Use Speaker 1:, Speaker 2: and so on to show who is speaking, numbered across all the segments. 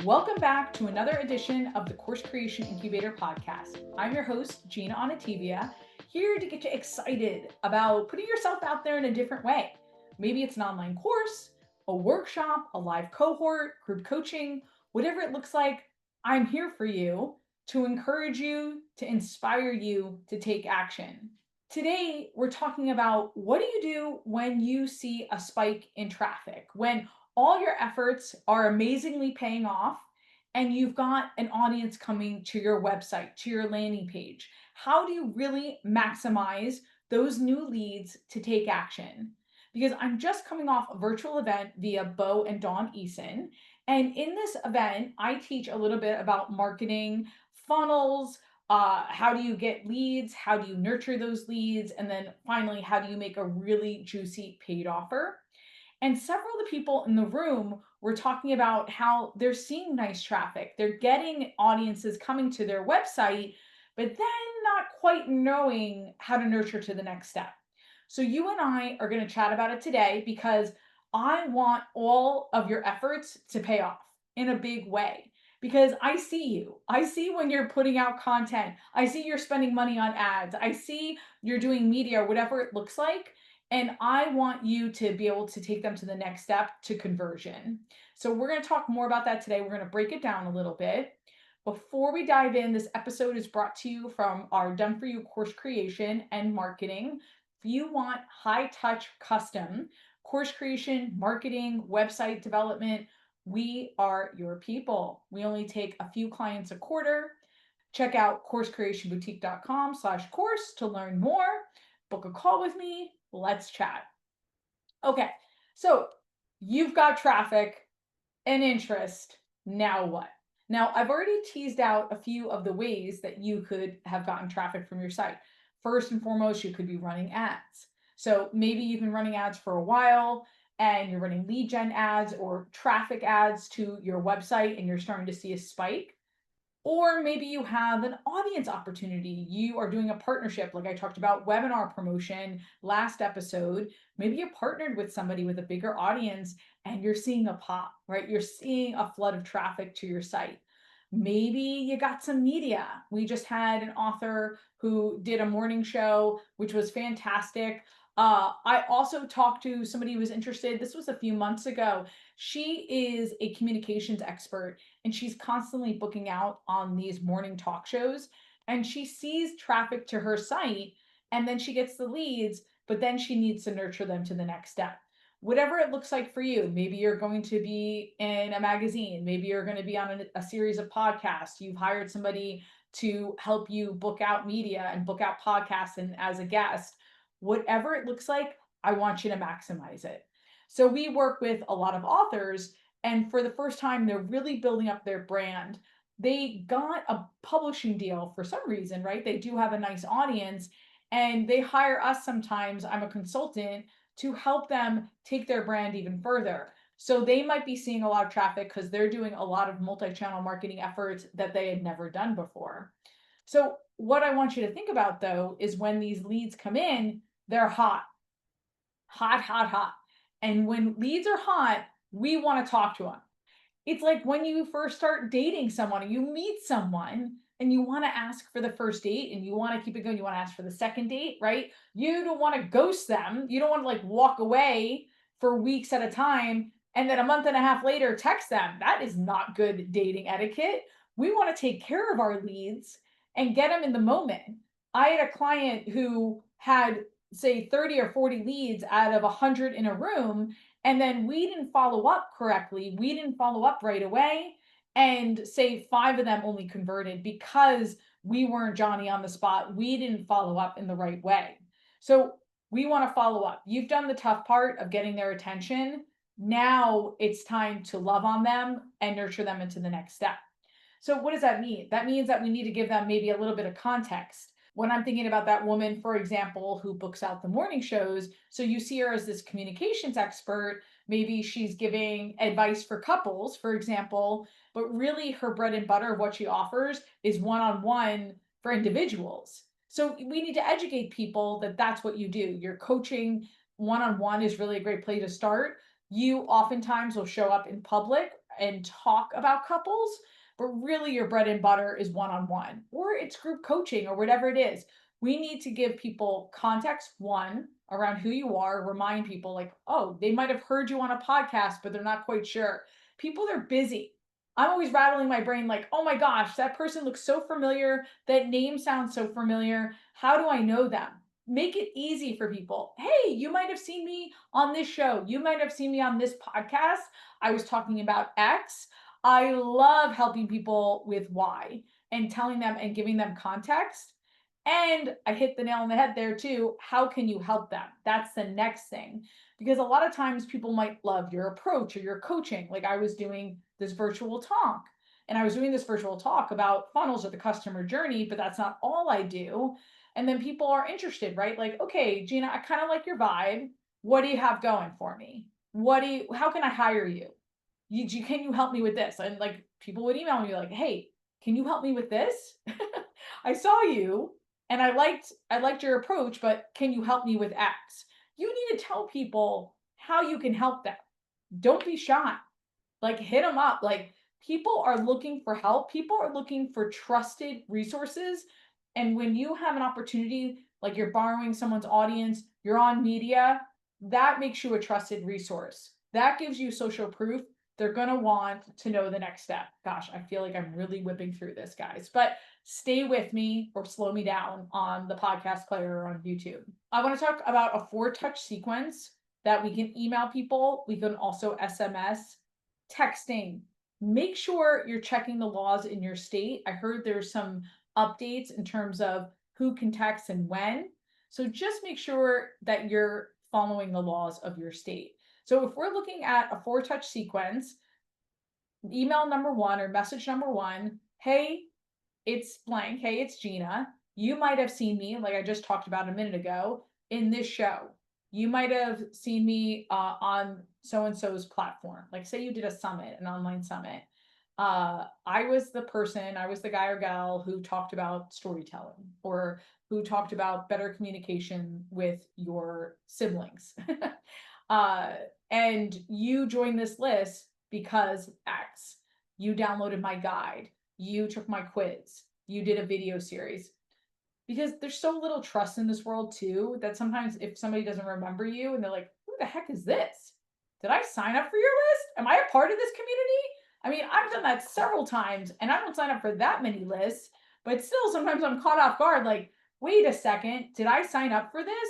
Speaker 1: Welcome back to another edition of the Course Creation Incubator podcast. I'm your host, Gina Onativia, here to get you excited about putting yourself out there in a different way. Maybe it's an online course, a workshop, a live cohort, group coaching, whatever it looks like. I'm here for you to encourage you, to inspire you to take action. Today, we're talking about what do you do when you see a spike in traffic, when all your efforts are amazingly paying off and you've got an audience coming to your website, to your landing page. How do you really maximize those new leads to take action? Because I'm just coming off a virtual event via Bo and Dawn Eason. And in this event, I teach a little bit about marketing, funnels, how do you get leads, how do you nurture those leads, and then finally, how do you make a really juicy paid offer? And several of the people in the room were talking about how they're seeing nice traffic. They're getting audiences coming to their website, but then not quite knowing how to nurture to the next step. So, you and I are going to chat about it today because I want all of your efforts to pay off in a big way. Because I see you. I see when you're putting out content. I see you're spending money on ads. I see you're doing media, whatever it looks like. And I want you to be able to take them to the next step to conversion. So we're going to talk more about that today. We're going to break it down a little bit. Before we dive in, this episode is brought to you from our Done For You course creation and marketing. If you want high touch custom course creation, marketing, website development, we are your people. We only take a few clients a quarter. Check out coursecreationboutique.com/course to learn more. Book a call with me. Let's chat. Okay, so you've got traffic and interest. Now what? Now, I've already teased out a few of the ways that you could have gotten traffic from your site. First and foremost, you could be running ads. So maybe you've been running ads for a while and you're running lead gen ads or traffic ads to your website and you're starting to see a spike. Or maybe you have an audience opportunity. You are doing a partnership, like I talked about webinar promotion last episode. Maybe you partnered with somebody with a bigger audience and you're seeing a pop, right? You're seeing a flood of traffic to your site. Maybe you got some media. We just had an author who did a morning show, which was fantastic. I also talked to somebody who was interested. This was a few months ago. She is a communications expert and she's constantly booking out on these morning talk shows. And she sees traffic to her site and then she gets the leads, but then she needs to nurture them to the next step. Whatever it looks like for you, maybe you're going to be in a magazine, maybe you're going to be on a series of podcasts, you've hired somebody to help you book out media and book out podcasts and as a guest. Whatever it looks like, I want you to maximize it. So we work with a lot of authors, and for the first time, they're really building up their brand. They got a publishing deal for some reason, right? They do have a nice audience, and they hire us sometimes. I'm a consultant to help them take their brand even further. So they might be seeing a lot of traffic because they're doing a lot of multi-channel marketing efforts that they had never done before. So what I want you to think about though is when these leads come in, they're hot, hot, hot, hot. And when leads are hot, we want to talk to them. It's like when you first start dating someone, you meet someone and you want to ask for the first date and you want to keep it going. You want to ask for the second date, right? You don't want to ghost them. You don't want to like walk away for weeks at a time and then a month and a half later text them. That is not good dating etiquette. We want to take care of our leads and get them in the moment. I had a client who had, say, 30 or 40 leads out of 100 in a room, and then we didn't follow up correctly. We didn't follow up right away. And say 5 of them only converted because we weren't Johnny on the spot. We didn't follow up in the right way. So we want to follow up. You've done the tough part of getting their attention. Now it's time to love on them and nurture them into the next step. So what does that mean? That means that we need to give them maybe a little bit of context. When I'm thinking about that woman, for example, who books out the morning shows, so you see her as this communications expert, maybe she's giving advice for couples, for example, but really her bread and butter of what she offers is one-on-one for individuals. So we need to educate people that that's what you do. Your coaching one-on-one is really a great place to start. You oftentimes will show up in public and talk about couples, but really your bread and butter is one-on-one or it's group coaching or whatever it is. We need to give people context, one, around who you are, remind people like, oh, they might have heard you on a podcast, but they're not quite sure. People are busy. I'm always rattling my brain like, oh my gosh, that person looks so familiar. That name sounds so familiar. How do I know them? Make it easy for people. Hey, you might have seen me on this show. You might have seen me on this podcast. I was talking about X. I love helping people with Y and telling them and giving them context. And I hit the nail on the head there too. How can you help them? That's the next thing. Because a lot of times people might love your approach or your coaching. Like I was doing this virtual talk and I was doing this virtual talk about funnels or the customer journey, but that's not all I do. And then people are interested, right? Like, okay, Gina, I kind of like your vibe. What do you have going for me? How can I hire you? Can you help me with this? And like people would email me like, hey, can you help me with this? I saw you and I liked your approach, but can you help me with X? You need to tell people how you can help them. Don't be shy. Like hit them up. Like people are looking for help. People are looking for trusted resources. And when you have an opportunity, like you're borrowing someone's audience, you're on media, that makes you a trusted resource. That gives you social proof. They're going to want to know the next step. Gosh, I feel like I'm really whipping through this, guys. But stay with me or slow me down on the podcast player or on YouTube. I want to talk about a 4-touch sequence that we can email people. We can also SMS, texting. Make sure you're checking the laws in your state. I heard there's some updates in terms of who can text and when. So just make sure that you're following the laws of your state. So if we're looking at a 4-touch sequence, email number 1 or message number 1, hey, it's blank. Hey, it's Gina. You might have seen me, like I just talked about a minute ago, in this show. You might have seen me on so-and-so's platform. Like say you did a summit, an online summit. I was the guy or gal who talked about storytelling or who talked about better communication with your siblings. uh, and you joined this list because X. You downloaded my guide. You took my quiz. You did a video series. Because there's so little trust in this world too that sometimes if somebody doesn't remember you and they're like, who the heck is this? Did I sign up for your list? Am I a part of this community? I mean, I've done that several times and I don't sign up for that many lists, but still sometimes I'm caught off guard like, wait a second, did I sign up for this?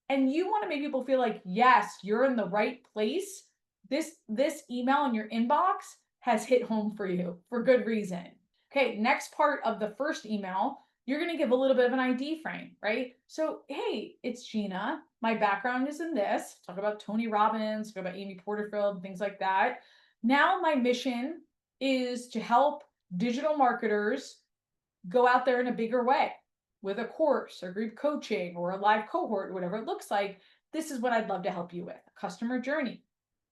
Speaker 1: And you want to make people feel like, yes, you're in the right place. This email in your inbox has hit home for you for good reason. Okay, next part of the first email, you're going to give a little bit of an ID frame, right? So, hey, it's Gina. My background is in this. Talk about Tony Robbins, talk about Amy Porterfield, things like that. Now, my mission is to help digital marketers go out there in a bigger way with a course or group coaching or a live cohort, whatever it looks like. This is what I'd love to help you with: customer journey,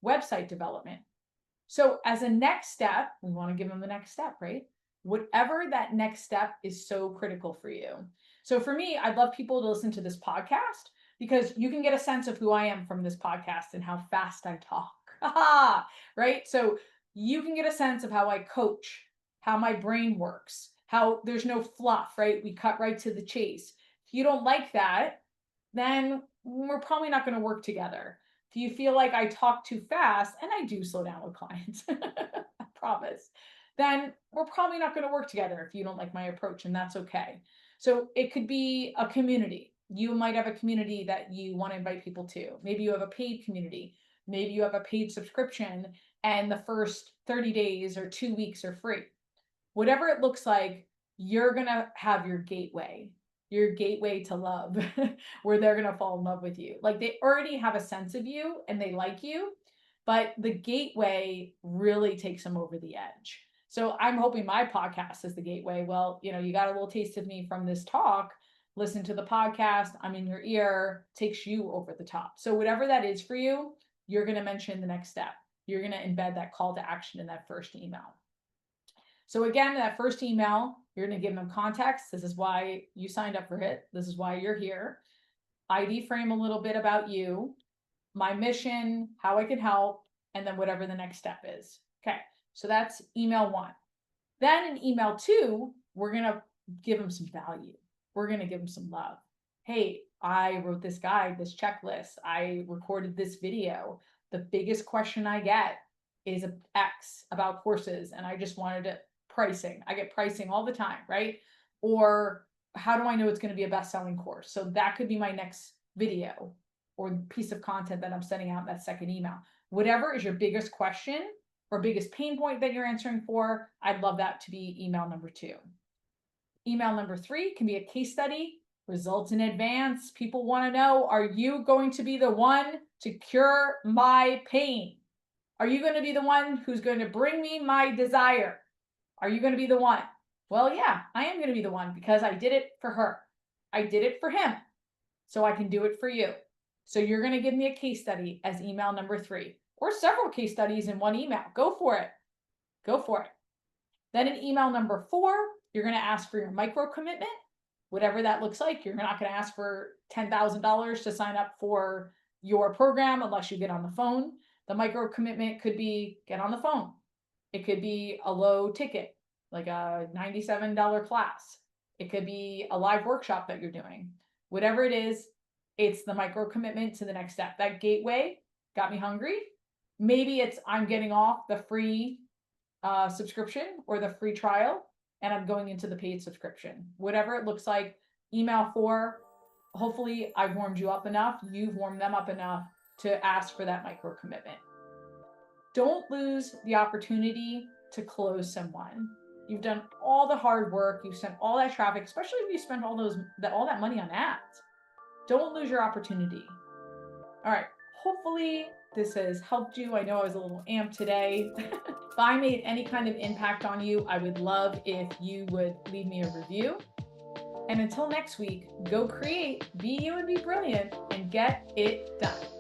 Speaker 1: website development. So, as a next step, we want to give them the next step, right? Whatever that next step is so critical for you. So for me, I'd love people to listen to this podcast because you can get a sense of who I am from this podcast and how fast I talk. Right? So you can get a sense of how I coach, how my brain works, how there's no fluff, right? We cut right to the chase. If you don't like that, then we're probably not going to work together. If you feel like I talk too fast, and I do slow down with clients, I promise, then we're probably not going to work together if you don't like my approach, and that's okay. So it could be a community. You might have a community that you want to invite people to. Maybe you have a paid community. Maybe you have a paid subscription, and the first 30 days or 2 weeks are free. Whatever it looks like, you're going to have your gateway to love, where they're going to fall in love with you. Like they already have a sense of you and they like you, but the gateway really takes them over the edge. So I'm hoping my podcast is the gateway. Well, you got a little taste of me from this talk. Listen to the podcast. I'm in your ear, takes you over the top. So whatever that is for you, you're going to mention the next step. You're going to embed that call to action in that first email. So again, that first email, you're going to give them context. This is why you signed up for it. This is why you're here. ID frame a little bit about you, my mission, how I can help, and then whatever the next step is. Okay. So that's email 1. Then in email 2, we're going to give them some value. We're going to give them some love. Hey, I wrote this guide, this checklist. I recorded this video. The biggest question I get is X about courses, and I just wanted it pricing. I get pricing all the time, right? Or how do I know it's going to be a best-selling course? So that could be my next video or piece of content that I'm sending out in that second email. Whatever is your biggest question or biggest pain point that you're answering for, I'd love that to be email number 2. Email number 3 can be a case study, results in advance. People want to know, are you going to be the one to cure my pain? Are you going to be the one who's going to bring me my desire? Are you going to be the one? Well, yeah, I am going to be the one because I did it for her. I did it for him. So I can do it for you. So you're going to give me a case study as email number 3, or several case studies in one email. Go for it. Go for it. Then in email number 4, you're going to ask for your micro commitment, whatever that looks like. You're not going to ask for $10,000 to sign up for your program unless you get on the phone. The micro commitment could be get on the phone. It could be a low ticket, like a $97 class. It could be a live workshop that you're doing. Whatever it is, it's the micro commitment to the next step. That gateway got me hungry. Maybe it's I'm getting off the free subscription or the free trial and I'm going into the paid subscription. Whatever it looks like, email 4. Hopefully I've warmed you up enough. You've warmed them up enough to ask for that micro commitment. Don't lose the opportunity to close someone. You've done all the hard work. You've sent all that traffic, especially if you spent all that money on ads. Don't lose your opportunity. All right. Hopefully this has helped you. I know I was a little amped today. If I made any kind of impact on you, I would love if you would leave me a review. And until next week, go create, be you and be brilliant, and get it done.